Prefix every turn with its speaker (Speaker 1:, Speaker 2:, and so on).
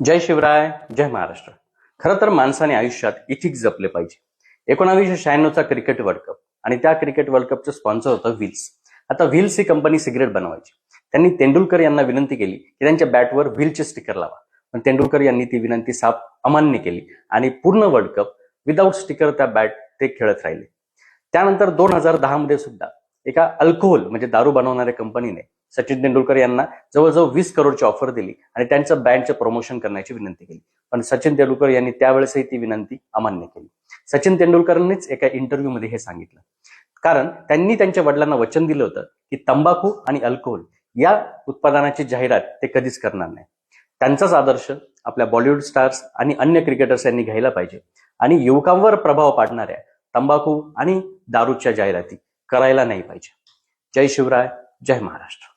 Speaker 1: जय शिवराय, जय महाराष्ट्र. खरं तर माणसाने आयुष्यात इथिक्स जपले पाहिजे. 1996चा क्रिकेट वर्ल्ड कप आणि त्या क्रिकेट वर्ल्ड कपचं स्पॉन्सर होतं व्हील्स. आता व्हील्स ही कंपनी सिगरेट बनवायची. त्यांनी तेंडुलकर यांना विनंती केली की त्यांच्या बॅटवर व्हीलचे स्टिकर लावा, पण तेंडुलकर यांनी ती विनंती साफ अमान्य केली आणि पूर्ण वर्ल्ड कप विदाऊट स्टिकर त्या बॅट ते खेळत राहिले. त्यानंतर 2010 मध्ये सुद्धा एका अल्कोहोल म्हणजे दारू बनवणाऱ्या कंपनीने सचिन तेंडुलकर यांना जवळजवळ 20 करोडची ऑफर दिली आणि त्यांच्या बँडचं प्रमोशन करण्याची विनंती केली, पण सचिन तेंडुलकर यांनी त्यावेळेसही ती विनंती अमान्य केली. सचिन तेंडुलकरांनीच एका इंटरव्ह्यूमध्ये हे सांगितलं, कारण त्यांनी त्यांच्या वडिलांना वचन दिलं होतं की तंबाखू आणि अल्कोहोल या उत्पादनाची जाहिरात ते कधीच करणार नाही. त्यांचाच आदर्श आपल्या बॉलिवूड स्टार्स आणि अन्य क्रिकेटर्स यांनी घ्यायला पाहिजे आणि युवकांवर प्रभाव पाडणाऱ्या तंबाखू आणि दारूच्या जाहिराती करायला नाही पाहिजे. जय शिवराय, जय महाराष्ट्र.